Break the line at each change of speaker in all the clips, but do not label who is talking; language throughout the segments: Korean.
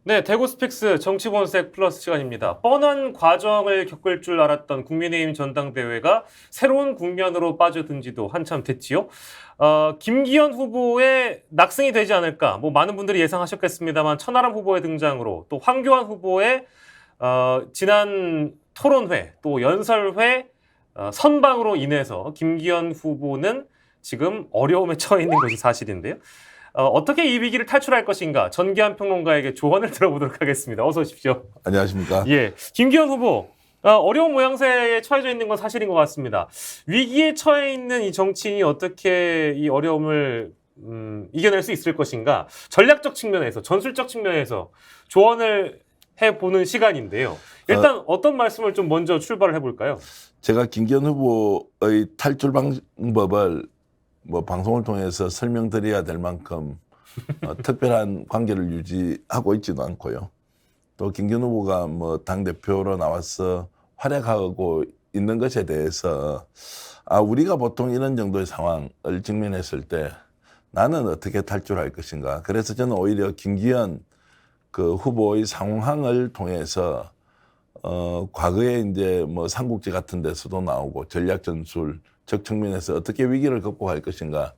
네, 대구 스픽스 정치본색 플러스 시간입니다. 뻔한 과정을 겪을 줄 알았던 국민의힘 전당대회가 새로운 국면으로 빠져든 지도 한참 됐지요. 김기현 후보의 낙승이 되지 않을까, 많은 분들이 예상하셨겠습니다만 천하람 후보의 등장으로 또 황교안 후보의 지난 토론회 또 연설회 선방으로 인해서 김기현 후보는 지금 어려움에 처해 있는 것이 사실인데요. 어떻게 이 위기를 탈출할 것인가 전기한 평론가에게 조언을 들어보도록 하겠습니다. 어서 오십시오.
안녕하십니까.
예, 김기현 후보 어려운 모양새에 처해져 있는 건 사실인 것 같습니다. 위기에 처해 있는 이 정치인이 어떻게 이 어려움을 이겨낼 수 있을 것인가 전략적 측면에서 전술적 측면에서 조언을 해보는 시간인데요. 일단 어떤 말씀을 좀 먼저 출발을 해볼까요?
제가 김기현 후보의 탈출 방법을 방송을 통해서 설명드려야 될 만큼 특별한 관계를 유지하고 있지도 않고요. 또 김기현 후보가 당대표로 나와서 활약하고 있는 것에 대해서 우리가 보통 이런 정도의 상황을 직면했을 때 나는 어떻게 탈출할 것인가. 그래서 저는 오히려 김기현 그 후보의 상황을 통해서 과거에 이제 삼국지 같은 데서도 나오고 전략 전술적 측면에서 어떻게 위기를 극복할 것인가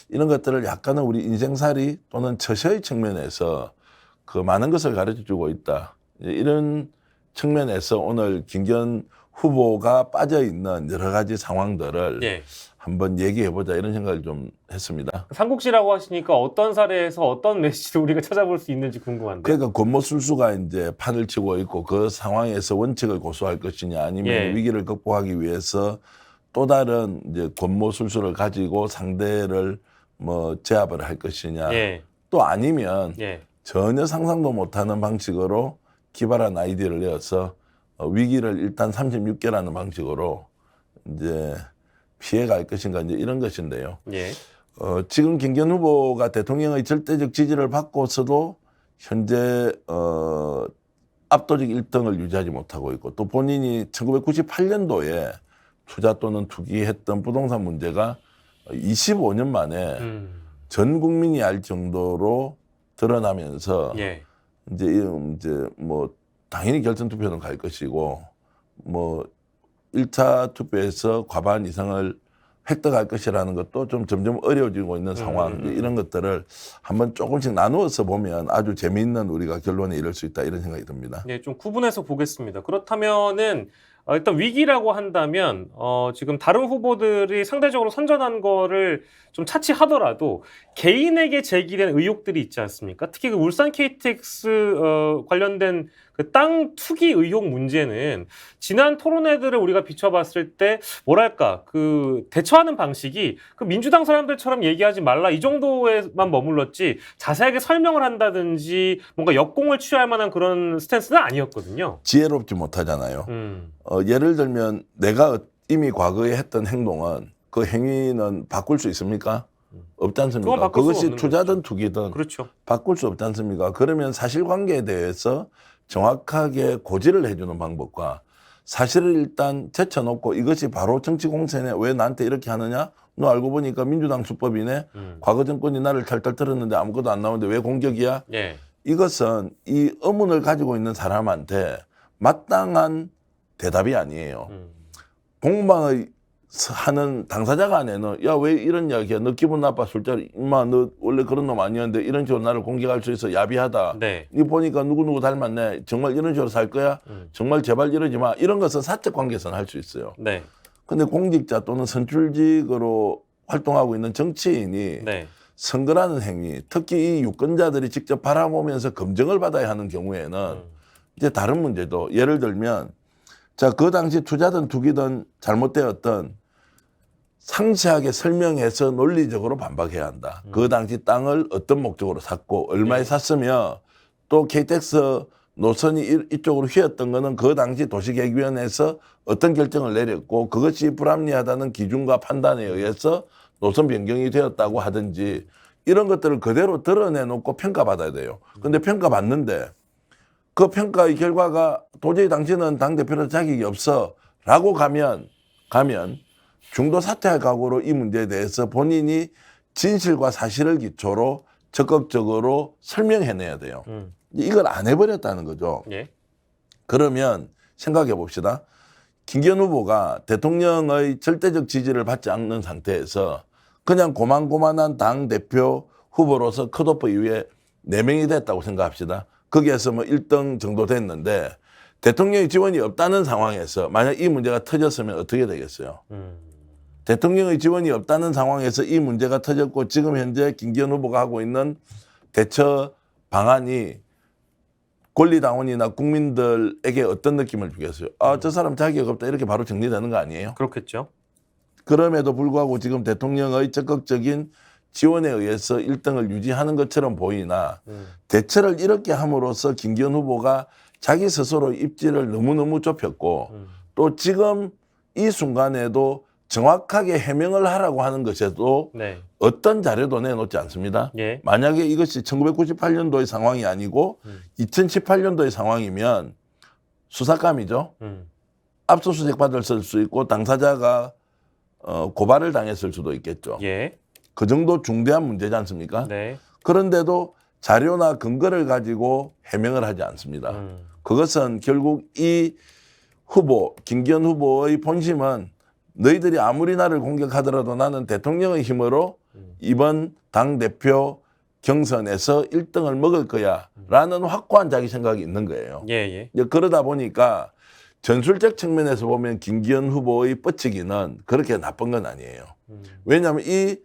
이런 것들을 약간은 우리 인생살이 또는 처셔의 측면에서 그 많은 것을 가르쳐 주고 있다. 이런 측면에서 오늘 김기현 후보가 빠져 있는 여러 가지 상황들을
예.
한번 얘기해보자 이런 생각을 좀 했습니다.
삼국지라고 하시니까 어떤 사례에서 어떤 메시지를 우리가 찾아볼 수 있는지 궁금한데.
그러니까 권모술수가 이제 판을 치고 있고 그 상황에서 원칙을 고수할 것이냐 아니면
예.
위기를 극복하기 위해서 또 다른 이제 권모술수를 가지고 상대를 제압을 할 것이냐
예.
또 아니면
예.
전혀 상상도 못하는 방식으로 기발한 아이디어를 내어서 위기를 일단 36개라는 방식으로 이제 피해갈 것인가 이제 이런 것인데요.
예.
지금 김기현 후보가 대통령의 절대적 지지를 받고서도 현재 압도적 1등을 유지하지 못하고 있고 또 본인이 1998년도에 투자 또는 투기했던 부동산 문제가 25년 만에 전 국민이 알 정도로 드러나면서
예.
이제 당연히 결선 투표는 갈 것이고 1차 투표에서 과반 이상을 획득할 것이라는 것도 좀 점점 어려워지고 있는 상황 이런 것들을 한번 조금씩 나누어서 보면 아주 재미있는 우리가 결론에 이를 수 있다 이런 생각이 듭니다.
네, 좀 구분해서 보겠습니다. 그렇다면은 일단 위기라고 한다면 지금 다른 후보들이 상대적으로 선전한 거를 좀 차치하더라도 개인에게 제기된 의혹들이 있지 않습니까? 특히 그 울산 KTX 관련된 그 땅 투기 의혹 문제는 지난 토론회들을 우리가 비춰봤을 때 뭐랄까 그 대처하는 방식이 그 민주당 사람들처럼 얘기하지 말라 이 정도에만 머물렀지 자세하게 설명을 한다든지 뭔가 역공을 취할 만한 그런 스탠스는 아니었거든요.
지혜롭지 못하잖아요. 예를 들면 내가 이미 과거에 했던 행동은 그 행위는 바꿀 수 있습니까? 없지 않습니까? 그것이 투자든 투기든
그렇죠.
바꿀 수 없지 않습니까? 그러면 사실관계에 대해서 정확하게 고지를 해주는 방법과 사실을 일단 제쳐놓고 이것이 바로 정치 공세네 왜 나한테 이렇게 하느냐? 너 알고 보니까 민주당 수법이네. 과거 정권이 나를 탈탈 털었는데 아무것도 안 나오는데 왜 공격이야?
예.
이것은 이 의문을 가지고 있는 사람한테 마땅한 대답이 아니에요. 공방의 하는 당사자 간에는 야 왜 이런 이야기야? 너 기분 나빠 술자리 임마 너 원래 그런 놈 아니었는데 이런 식으로 나를 공격할 수 있어 야비하다.
네.
이 보니까 누구누구 닮았네. 정말 이런 식으로 살 거야? 정말 제발 이러지 마. 이런 것은 사적 관계에서는 할 수 있어요.
네.
근데 공직자 또는 선출직으로 활동하고 있는 정치인이
네.
선거라는 행위, 특히 이 유권자들이 직접 바라보면서 검증을 받아야 하는 경우에는 이제 다른 문제도 예를 들면 자, 그 당시 투자든 투기든 잘못되었던 상세하게 설명해서 논리적으로 반박해야 한다. 그 당시 땅을 어떤 목적으로 샀고 얼마에 샀으며 또 KTX 노선이 이쪽으로 휘었던 거는 그 당시 도시계획위원회에서 어떤 결정을 내렸고 그것이 불합리하다는 기준과 판단에 의해서 노선 변경이 되었다고 하든지 이런 것들을 그대로 드러내놓고 평가받아야 돼요. 근데 평가받는데 그 평가의 결과가 도저히 당신은 당대표로 자격이 없어 라고 가면 중도 사퇴할 각오로 이 문제에 대해서 본인이 진실과 사실을 기초로 적극적으로 설명해내야 돼요. 이걸 안 해버렸다는 거죠.
예.
그러면 생각해 봅시다. 김기현 후보가 대통령의 절대적 지지를 받지 않는 상태에서 그냥 고만고만한 당대표 후보로서 컷오프 이후에 4명이 됐다고 생각합시다. 거기에서 뭐 1등 정도 됐는데 대통령의 지원이 없다는 상황에서 만약 이 문제가 터졌으면 어떻게 되겠어요? 대통령의 지원이 없다는 상황에서 이 문제가 터졌고 지금 현재 김기현 후보가 하고 있는 대처 방안이 권리당원이나 국민들에게 어떤 느낌을 주겠어요? 아, 저 사람 자격 없다 이렇게 바로 정리되는 거 아니에요?
그렇겠죠.
그럼에도 불구하고 지금 대통령의 적극적인 지원에 의해서 1등을 유지하는 것처럼 보이나 대처를 이렇게 함으로써 김기현 후보가 자기 스스로 입지를 너무너무 좁혔고 또 지금 이 순간에도 정확하게 해명을 하라고 하는 것에도
네.
어떤 자료도 내놓지 않습니다.
예.
만약에 이것이 1998년도의 상황이 아니고 2018년도의 상황이면 수사감이죠. 압수수색 받을 수 있고 당사자가 고발을 당했을 수도 있겠죠.
예.
그 정도 중대한 문제지 않습니까?
네.
그런데도 자료나 근거를 가지고 해명을 하지 않습니다. 그것은 결국 이 후보, 김기현 후보의 본심은 너희들이 아무리 나를 공격하더라도 나는 대통령의 힘으로 이번 당대표 경선에서 1등을 먹을 거야 라는 확고한 자기 생각이 있는 거예요.
예, 예.
이제 그러다 보니까 전술적 측면에서 보면 김기현 후보의 뻗치기는 그렇게 나쁜 건 아니에요. 왜냐하면 이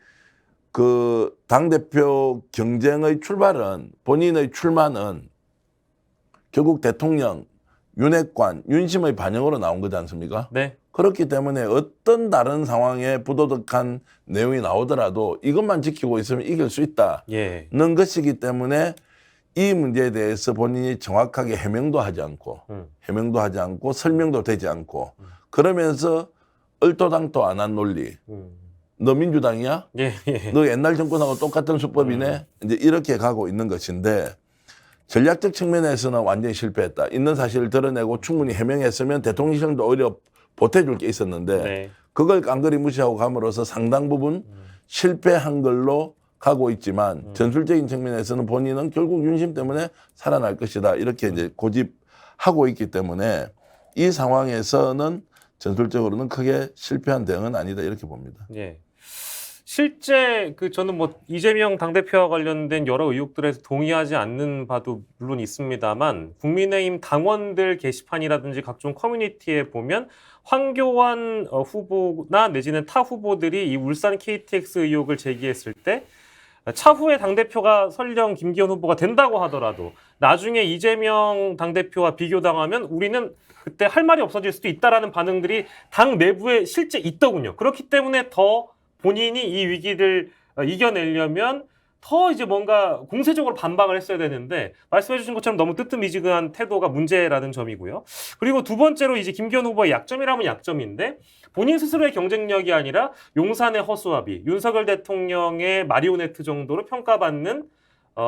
그 당대표 경쟁의 출발은 본인의 출마는 결국 대통령, 윤핵관, 윤심의 반영으로 나온 거지 않습니까?
네.
그렇기 때문에 어떤 다른 상황에 부도덕한 내용이 나오더라도 이것만 지키고 있으면 이길 수 있다는
예.
것이기 때문에 이 문제에 대해서 본인이 정확하게 해명도 하지 않고 설명도 되지 않고 그러면서 얼토당토 안 한 논리. 너 민주당이야?
예, 예.
너 옛날 정권하고 똑같은 수법이네? 이제 이렇게 가고 있는 것인데 전략적 측면에서는 완전히 실패했다. 있는 사실을 드러내고 충분히 해명했으면 대통령실도 오히려 보태줄 게 있었는데
네.
그걸 깡그리 무시하고 감으로써 상당 부분 실패한 걸로 가고 있지만 전술적인 측면에서는 본인은 결국 윤심 때문에 살아날 것이다. 이렇게 이제 고집하고 있기 때문에 이 상황에서는 전술적으로는 크게 실패한 대응은 아니다. 이렇게 봅니다.
예. 실제 저는 뭐 이재명 당대표와 관련된 여러 의혹들에서 동의하지 않는 바도 물론 있습니다만 국민의힘 당원들 게시판이라든지 각종 커뮤니티에 보면 황교안 후보나 내지는 타 후보들이 이 울산 KTX 의혹을 제기했을 때 차후에 당대표가 설령 김기현 후보가 된다고 하더라도 나중에 이재명 당대표와 비교당하면 우리는 그때 할 말이 없어질 수도 있다라는 반응들이 당 내부에 실제 있더군요. 그렇기 때문에 더 본인이 이 위기를 이겨내려면 더 이제 뭔가 공세적으로 반박을 했어야 되는데 말씀해 주신 것처럼 너무 뜨뜻미지근한 태도가 문제라는 점이고요. 그리고 두 번째로 이제 김기현 후보의 약점이라면 약점인데 본인 스스로의 경쟁력이 아니라 용산의 허수아비, 윤석열 대통령의 마리오네트 정도로 평가받는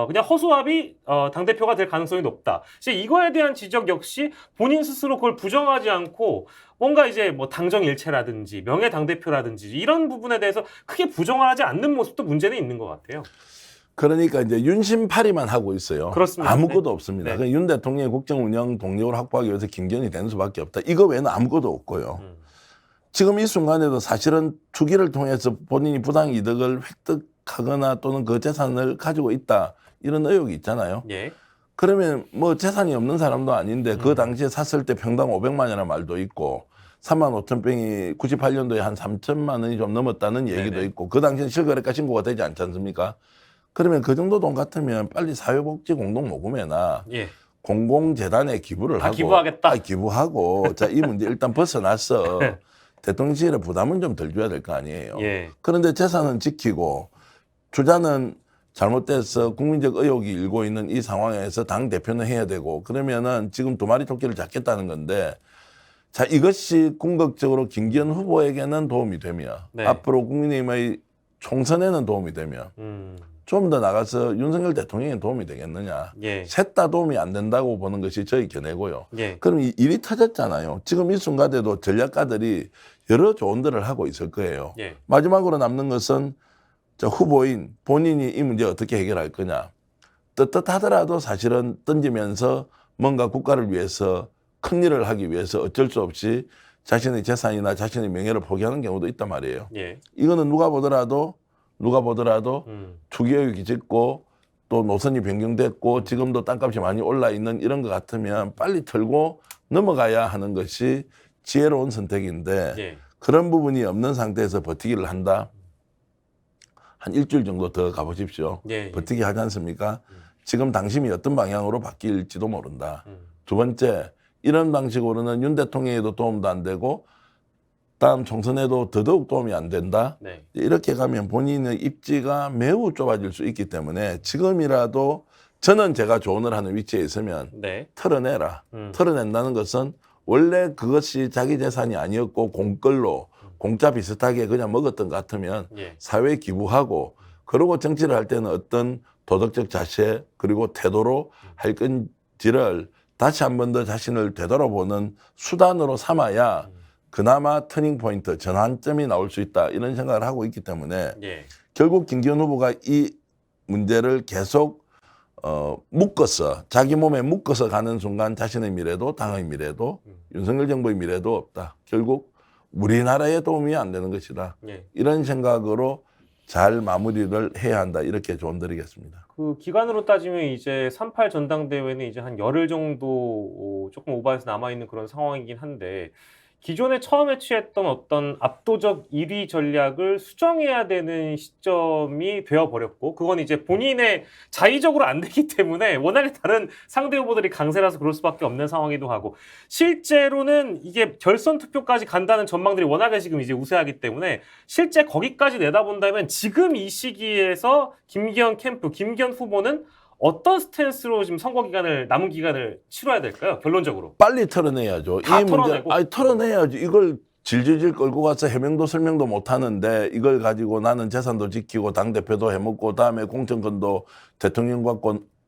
그냥 허수아비 당대표가 될 가능성이 높다. 이제 이거에 대한 지적 역시 본인 스스로 그걸 부정하지 않고 뭔가 이제 뭐 당정일체라든지 명예 당대표라든지 이런 부분에 대해서 크게 부정하지 않는 모습도 문제는 있는 것 같아요.
그러니까 이제 윤심파리만 하고 있어요.
그렇습니다.
아무것도
네.
없습니다.
네.
그러니까 윤 대통령의 국정 운영 동력을 확보하기 위해서 김기현이 되는 수밖에 없다. 이거 외에는 아무것도 없고요. 지금 이 순간에도 사실은 투기를 통해서 본인이 부당 이득을 획득하거나 또는 그 재산을 가지고 있다. 이런 의혹이 있잖아요.
예.
그러면 뭐 재산이 없는 사람도 아닌데 그 당시에 샀을 때 평당 500만이라는 말도 있고 3만 5천 병이 98년도에 한 3천만 원이 좀 넘었다는 얘기도
네네.
있고 그 당시에 실거래가 신고가 되지 않지 않습니까? 그러면 그 정도 돈 같으면 빨리 사회복지 공동모금회나
예.
공공재단에 기부를 하고
기부하겠다.
기부하고 자, 이 문제 일단 벗어나서 대통령실에 부담은 좀 덜 줘야 될 거 아니에요.
예.
그런데 재산은 지키고 투자는 잘못돼서 국민적 의혹이 일고 있는 이 상황에서 당 대표는 해야 되고 그러면은 지금 두 마리 토끼를 잡겠다는 건데 자 이것이 궁극적으로 김기현 후보에게는 도움이 되며
네.
앞으로 국민의힘의 총선에는 도움이 되며 좀 더 나가서 윤석열 대통령에 도움이 되겠느냐.
예.
셋 다 도움이 안 된다고 보는 것이 저희 견해고요.
예.
그럼 이 일이 터졌잖아요. 지금 이 순간에도 전략가들이 여러 조언들을 하고 있을 거예요.
예.
마지막으로 남는 것은 자, 후보인 본인이 이 문제 어떻게 해결할 거냐. 떳떳하더라도 사실은 던지면서 뭔가 국가를 위해서 큰 일을 하기 위해서 어쩔 수 없이 자신의 재산이나 자신의 명예를 포기하는 경우도 있단 말이에요.
예.
이거는 누가 보더라도 투기의혹이 짙고 또 노선이 변경됐고 지금도 땅값이 많이 올라 있는 이런 것 같으면 빨리 털고 넘어가야 하는 것이 지혜로운 선택인데
예.
그런 부분이 없는 상태에서 버티기를 한다. 한 일주일 정도 더 가보십시오.
예.
버티기 하지 않습니까? 지금 당심이 어떤 방향으로 바뀔지도 모른다.
음.
두 번째, 이런 방식으로는 윤 대통령에도 도움도 안 되고 다음 총선에도 더더욱 도움이 안 된다.
네.
이렇게 가면 본인의 입지가 매우 좁아질 수 있기 때문에 지금이라도 저는 제가 조언을 하는 위치에 있으면
네.
털어내라. 털어낸다는 것은 원래 그것이 자기 재산이 아니었고 공걸로 공짜 비슷하게 그냥 먹었던 것 같으면
예.
사회에 기부하고 그러고 정치를 할 때는 어떤 도덕적 자세 그리고 태도로 할 건지를 다시 한 번 더 자신을 되돌아보는 수단으로 삼아야 그나마 터닝 포인트, 전환점이 나올 수 있다 이런 생각을 하고 있기 때문에
예.
결국 김기현 후보가 이 문제를 계속 묶어서 자기 몸에 묶어서 가는 순간 자신의 미래도 당의 미래도 윤석열 정부의 미래도 없다. 결국 우리나라에 도움이 안 되는 것이다.
예.
이런 생각으로 잘 마무리를 해야 한다. 이렇게 조언드리겠습니다.
그 기간으로 따지면 이제 3.8 전당대회는 이제 한 열흘 정도 조금 오버해서 남아있는 그런 상황이긴 한데 기존에 처음에 취했던 어떤 압도적 1위 전략을 수정해야 되는 시점이 되어버렸고 그건 이제 본인의 자의적으로 안 되기 때문에 워낙에 다른 상대 후보들이 강세라서 그럴 수밖에 없는 상황이기도 하고 실제로는 이게 결선 투표까지 간다는 전망들이 워낙에 지금 이제 우세하기 때문에 실제 거기까지 내다본다면 지금 이 시기에서 김기현 캠프, 김기현 후보는 어떤 스탠스로 지금 선거 기간을 남은 기간을 치러야 될까요? 결론적으로.
빨리 털어내야죠.
다
이 문제,
털어내고.
아니 털어내야지. 이걸 질질질 끌고 가서 해명도 설명도 못 하는데 이걸 가지고 나는 재산도 지키고 당대표도 해먹고 다음에 공천권도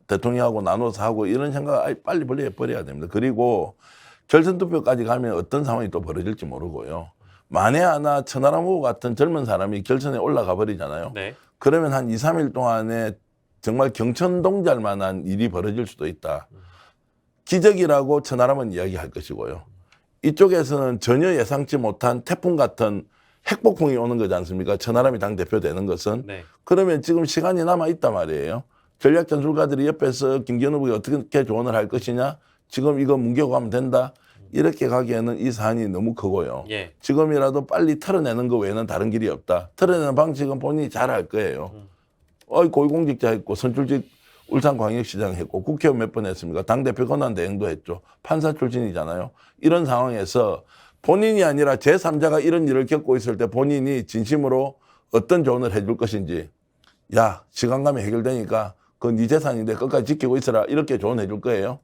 대통령하고 나눠서 하고 이런 생각 빨리 버려야 됩니다. 그리고 결선 투표까지 가면 어떤 상황이 또 벌어질지 모르고요. 만에 하나 천하람 후보 같은 젊은 사람이 결선에 올라가 버리잖아요.
네.
그러면 한 2, 3일 동안에 정말 경천동잘 만한 일이 벌어질 수도 있다. 기적이라고 천하람은 이야기할 것이고요. 이쪽에서는 전혀 예상치 못한 태풍 같은 핵폭풍이 오는 거지 않습니까? 천하람이 당대표 되는 것은.
네.
그러면 지금 시간이 남아있단 말이에요. 전략 전술가들이 옆에서 김기현 후보가 어떻게 조언을 할 것이냐. 지금 이거 뭉개고 가면 된다. 이렇게 가기에는 이 사안이 너무 크고요.
예.
지금이라도 빨리 털어내는 거 외에는 다른 길이 없다. 털어내는 방식은 본인이 잘 할 거예요. 고위공직자 했고 선출직 울산광역시장 했고 국회의원 몇 번 했습니까? 당대표 권한대행도 했죠. 판사 출신이잖아요. 이런 상황에서 본인이 아니라 제3자가 이런 일을 겪고 있을 때 본인이 진심으로 어떤 조언을 해줄 것인지 야 시간 가면 해결되니까 그건 네 재산인데 끝까지 지키고 있어라 이렇게 조언해 줄 거예요.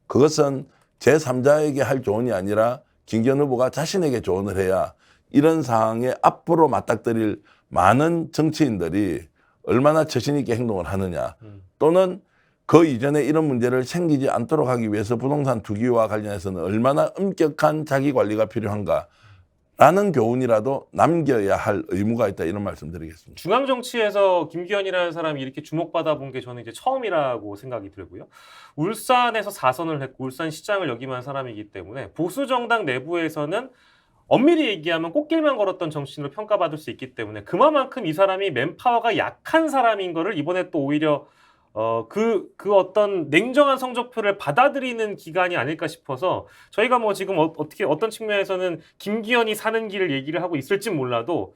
그것은 제3자에게 할 조언이 아니라 김기현 후보가 자신에게 조언을 해야 이런 상황에 앞으로 맞닥뜨릴 많은 정치인들이 얼마나 처신 있게 행동을 하느냐 또는 그 이전에 이런 문제를 생기지 않도록 하기 위해서 부동산 투기와 관련해서는 얼마나 엄격한 자기 관리가 필요한가라는 교훈이라도 남겨야 할 의무가 있다 이런 말씀드리겠습니다.
중앙 정치에서 김기현이라는 사람이 이렇게 주목받아 본 게 저는 이제 처음이라고 생각이 들고요. 울산에서 4선을 했고 울산시장을 역임한 사람이기 때문에 보수 정당 내부에서는 엄밀히 얘기하면 꽃길만 걸었던 정치인으로 평가받을 수 있기 때문에 그만큼 이 사람이 맨파워가 약한 사람인 거를 이번에 또 오히려 그 어떤 냉정한 성적표를 받아들이는 기간이 아닐까 싶어서 저희가 뭐 지금 어떻게 어떤 측면에서는 김기현이 사는 길을 얘기를 하고 있을진 몰라도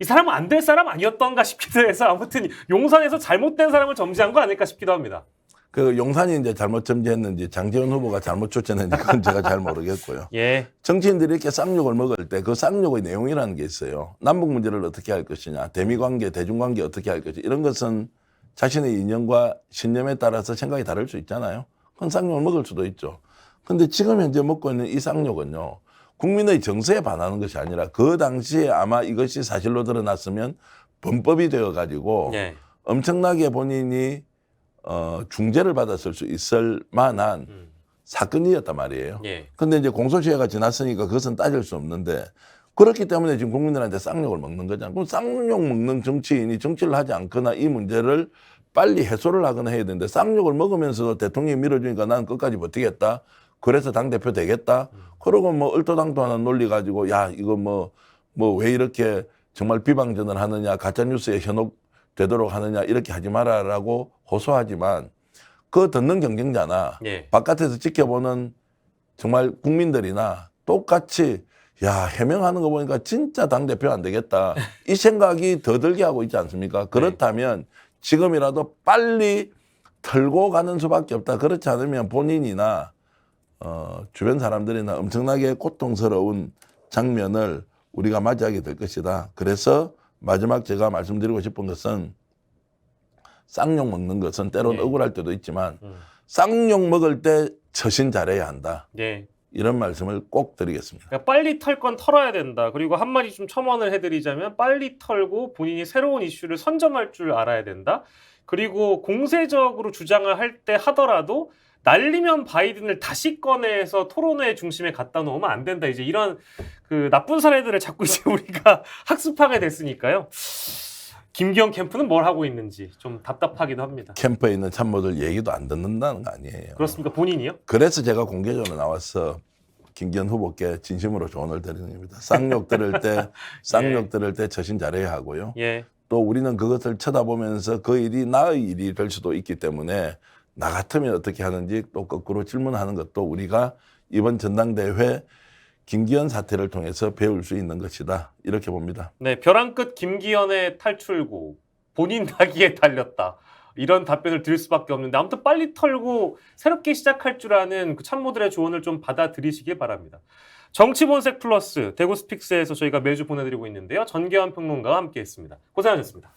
이 사람은 안 될 사람 아니었던가 싶기도 해서 아무튼 용산에서 잘못된 사람을 점지한 거 아닐까 싶기도 합니다.
그 용산이 이제 잘못 점지했는지 장제원 후보가 잘못 추천했는지 그건 제가 잘 모르겠고요.
예.
정치인들이 이렇게 쌍욕을 먹을 때 그 쌍욕의 내용이라는 게 있어요. 남북 문제를 어떻게 할 것이냐, 대미관계, 대중관계 어떻게 할 것이냐 이런 것은 자신의 이념과 신념에 따라서 생각이 다를 수 있잖아요. 그건 쌍욕을 먹을 수도 있죠. 근데 지금 현재 먹고 있는 이 쌍욕은요. 국민의 정서에 반하는 것이 아니라 그 당시에 아마 이것이 사실로 드러났으면 범법이 되어가지고
예.
엄청나게 본인이 중재를 받았을 수 있을 만한 사건이었단 말이에요.
예.
근데 이제 공소시효가 지났으니까 그것은 따질 수 없는데 그렇기 때문에 지금 국민들한테 쌍욕을 먹는 거잖아요. 그럼 쌍욕 먹는 정치인이 정치를 하지 않거나 이 문제를 빨리 해소를 하거나 해야 되는데 쌍욕을 먹으면서 대통령이 밀어주니까 난 끝까지 버티겠다. 그래서 당대표 되겠다. 그러고 뭐 얼토당토하는 논리 가지고 야 이거 뭐 왜 이렇게 정말 비방전을 하느냐 가짜뉴스에 현혹되도록 하느냐 이렇게 하지 마라라고 호소하지만 그 듣는 경쟁자나
예.
바깥에서 지켜보는 정말 국민들이나 똑같이 야 해명하는 거 보니까 진짜 당대표 안 되겠다. 이 생각이 더 들게 하고 있지 않습니까? 그렇다면 지금이라도 빨리 털고 가는 수밖에 없다. 그렇지 않으면 본인이나 주변 사람들이나 엄청나게 고통스러운 장면을 우리가 맞이하게 될 것이다. 그래서 마지막 제가 말씀드리고 싶은 것은 쌍욕 먹는 것은 때로는
예.
억울할 때도 있지만 쌍욕 먹을 때 처신 잘해야 한다.
예.
이런 말씀을 꼭 드리겠습니다.
그러니까 빨리 털 건 털어야 된다. 그리고 한마디 좀 첨언을 해드리자면 빨리 털고 본인이 새로운 이슈를 선점할 줄 알아야 된다. 그리고 공세적으로 주장을 할 때 하더라도 날리면 바이든을 다시 꺼내서 토론회 중심에 갖다 놓으면 안 된다. 이제 이런 그 나쁜 사례들을 자꾸 이제 우리가 학습하게 됐으니까요. 김기현 캠프는 뭘 하고 있는지 좀 답답하기도 합니다.
캠프에 있는 참모들 얘기도 안 듣는다는 거 아니에요.
그렇습니까? 본인이요?
그래서 제가 공개적으로 나와서 김기현 후보께 진심으로 조언을 드리는 겁니다. 쌍욕 들을 때 처신 잘해야 하고요.
예.
또 우리는 그것을 쳐다보면서 그 일이 나의 일이 될 수도 있기 때문에 나 같으면 어떻게 하는지 또 거꾸로 질문하는 것도 우리가 이번 전당대회 김기현 사태를 통해서 배울 수 있는 것이다. 이렇게 봅니다.
네, 벼랑 끝 김기현의 탈출구 본인 나기에 달렸다. 이런 답변을 드릴 수밖에 없는데 아무튼 빨리 털고 새롭게 시작할 줄 아는 그 참모들의 조언을 좀 받아들이시길 바랍니다. 정치본색 플러스 대구 스픽스에서 저희가 매주 보내드리고 있는데요. 전계환 평론가와 함께했습니다. 고생하셨습니다.